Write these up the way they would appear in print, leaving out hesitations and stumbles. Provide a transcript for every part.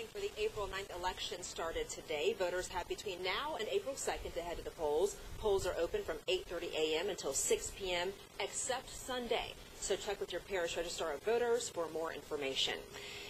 voting for the April 9th election started today. Voters have between now and April 2nd to head to the polls. Polls are open from 8:30 a.m. until 6 p.m. except Sunday. So check with your parish registrar of voters for more information.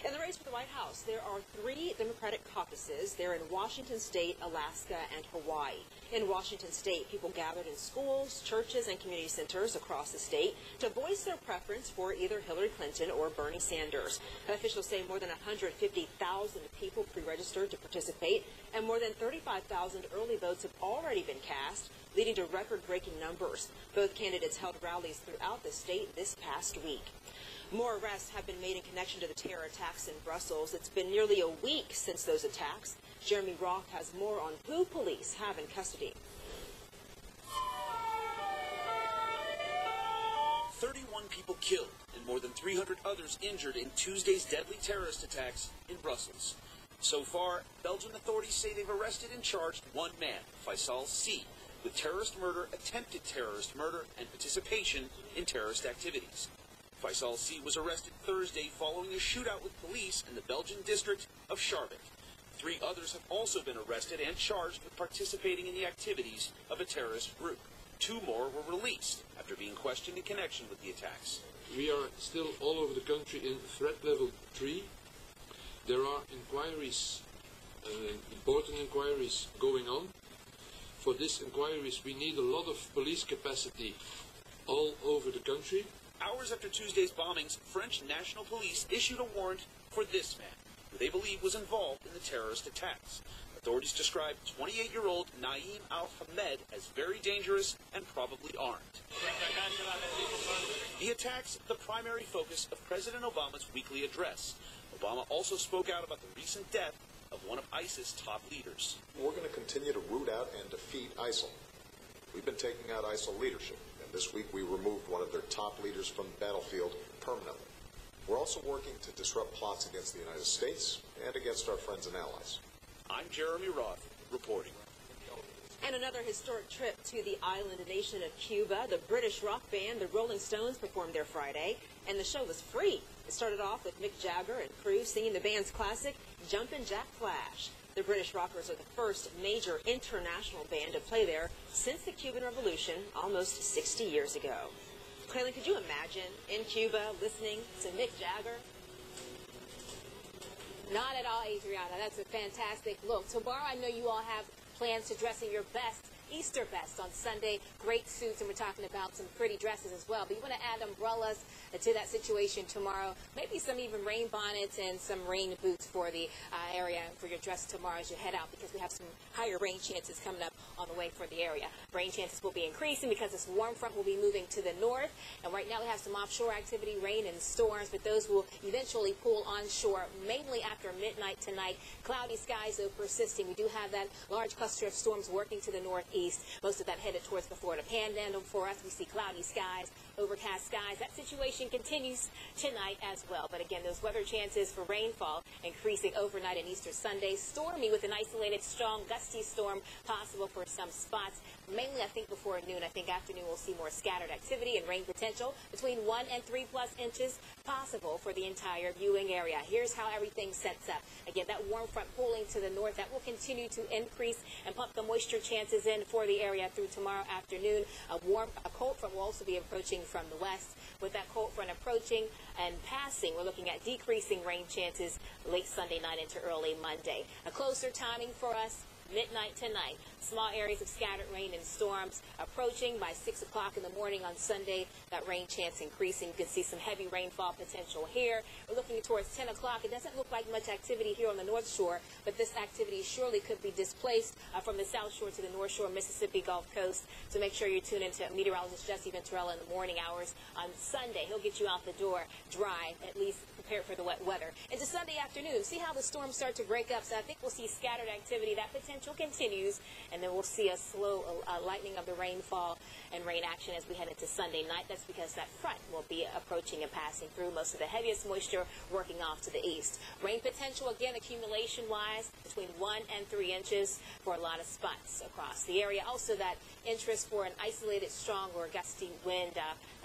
In the race for the White House, there are 3 Democratic caucuses. They're in Washington State, Alaska, and Hawaii. In Washington State, people gathered in schools, churches, and community centers across the state to voice their preference for either Hillary Clinton or Bernie Sanders. Officials say more than 150,000 people pre-registered to participate, and more than 35,000 early votes have already been cast, leading to record-breaking numbers. Both candidates held rallies throughout the state this past week. More arrests have been made in connection to the terror attacks in Brussels. It's been nearly a week since those attacks. Jeremy Roth has more on who police have in custody. 31 people killed and more than 300 others injured in Tuesday's deadly terrorist attacks in Brussels. So far, Belgian authorities say they've arrested and charged one man, Faisal C., with terrorist murder, attempted terrorist murder, and participation in terrorist activities. Faisal C. was arrested Thursday following a shootout with police in the Belgian district of Schaerbeek. 3 others have also been arrested and charged with participating in the activities of a terrorist group. 2 more were released after being questioned in connection with the attacks. We are still all over the country in threat level 3. There are inquiries, important inquiries going on. For these inquiries, we need a lot of police capacity all over the country. Hours after Tuesday's bombings, French National Police issued a warrant for this man, who they believe was involved in the terrorist attacks. Authorities described 28-year-old Naeem Al-Hamed as very dangerous and probably armed. The attacks, the primary focus of President Obama's weekly address. Obama also spoke out about the recent death of one of ISIS top leaders. We're going to continue to root out and defeat ISIL. We've been taking out ISIL leadership, and this week we removed one of their top leaders from the battlefield permanently. We're also working to disrupt plots against the United States and against our friends and allies. I'm Jeremy Roth, reporting. And another historic trip to the island nation of Cuba. The British rock band, the Rolling Stones, performed there Friday, and the show was free. It started off with Mick Jagger and crew singing the band's classic, Jumpin' Jack Flash. The British Rockers are the first major international band to play there since the Cuban Revolution almost 60 years ago. Clayton, could you imagine in Cuba listening to Mick Jagger? Not at all, Adriana. That's a fantastic look. Tomorrow, I know you all have plans to dress in your best, Easter best on Sunday. Great suits, and we're talking about some pretty dresses as well. But you want to add umbrellas to that situation tomorrow. Maybe some even rain bonnets and some rain boots for the area for your dress tomorrow as you head out, because we have some higher rain chances coming up on the way for the area. Rain chances will be increasing because this warm front will be moving to the north. And right now we have some offshore activity, rain and storms, but those will eventually pull onshore mainly after midnight tonight. Cloudy skies, though, persisting. We do have that large cluster of storms working to the northeast. Most of that headed towards the Florida Panhandle. For us, we see cloudy skies, overcast skies. That situation continues tonight as well. But again, those weather chances for rainfall increasing overnight and Easter Sunday. Stormy with an isolated, strong, gusty storm possible for some spots. Mainly, I think, before noon. I think afternoon we'll see more scattered activity and rain potential between 1 and 3+ inches possible for the entire viewing area. Here's how everything sets up. Again, that warm front pulling to the north, that will continue to increase and pump the moisture chances in for the area through tomorrow afternoon. A cold front will also be approaching from the west. With that cold front approaching and passing, we're looking at decreasing rain chances late Sunday night into early Monday. A closer timing for us, midnight tonight. Small areas of scattered rain and storms approaching by 6 o'clock in the morning on Sunday. That rain chance increasing. You can see some heavy rainfall potential here. We're looking towards 10 o'clock. It doesn't look like much activity here on the North Shore, but this activity surely could be displaced from the South Shore to the North Shore, Mississippi Gulf Coast. So make sure you tune into meteorologist Jesse Venturella in the morning hours on Sunday. He'll get you out the door dry, at least prepared for the wet weather. Into Sunday afternoon, see how the storms start to break up. So I think we'll see scattered activity. That potential continues, and then we'll see a slow lightening of the rainfall and rain action as we head into Sunday night. That's because that front will be approaching and passing through. Most of the heaviest moisture working off to the east. Rain potential, again, accumulation-wise, between 1 and 3 inches for a lot of spots across the area. Also, that interest for an isolated, strong or gusty wind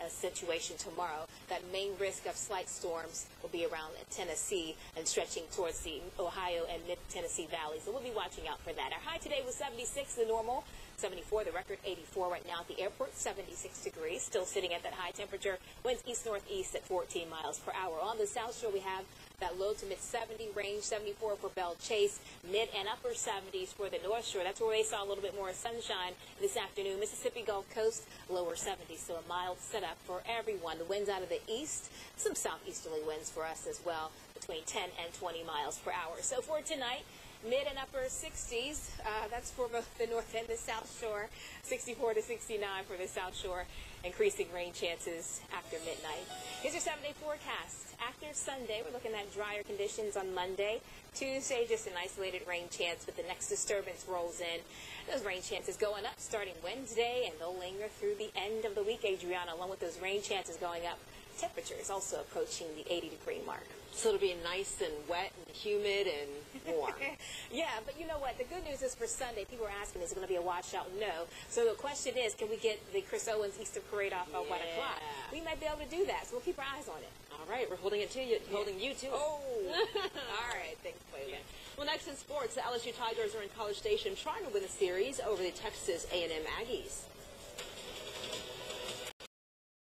situation tomorrow. that main risk of slight storms will be around Tennessee and stretching towards the Ohio and mid-Tennessee valley. So we'll be watching out for that. Our high today was 76, the normal. 74, the record 84 right now at the airport, 76 degrees, still sitting at that high temperature. Winds east-northeast at 14 miles per hour. On the South Shore, we have that low to mid-70 range, 74 for Belle Chase, mid and upper 70s for the North Shore. That's where they saw a little bit more sunshine this afternoon. Mississippi Gulf Coast, lower 70s, so a mild setup for everyone. The winds out of the east, some southeasterly winds for us as well, between 10 and 20 miles per hour. So for tonight, mid and upper 60s. That's for both the North and the South Shore. 64 to 69 for the South Shore. Increasing rain chances after midnight. Here's your 7-day forecast. After Sunday, we're looking at drier conditions on Monday. Tuesday, just an isolated rain chance, but the next disturbance rolls in. Those rain chances going up starting Wednesday, and they'll linger through the end of the week, Adriana, along with those rain chances going up. Temperatures also approaching the 80-degree mark. So it'll be nice and wet and humid and warm. Yeah, but you know what? The good news is for Sunday, people are asking, is it going to be a washout? No. So the question is, can we get the Chris Owens Easter Parade off by 1 o'clock? We might be able to do that, so we'll keep our eyes on it. All right, we're holding it to you, holding you to it. Oh, all right. Thanks, Clayton. Well, next in sports, the LSU Tigers are in College Station trying to win the series over the Texas A&M Aggies.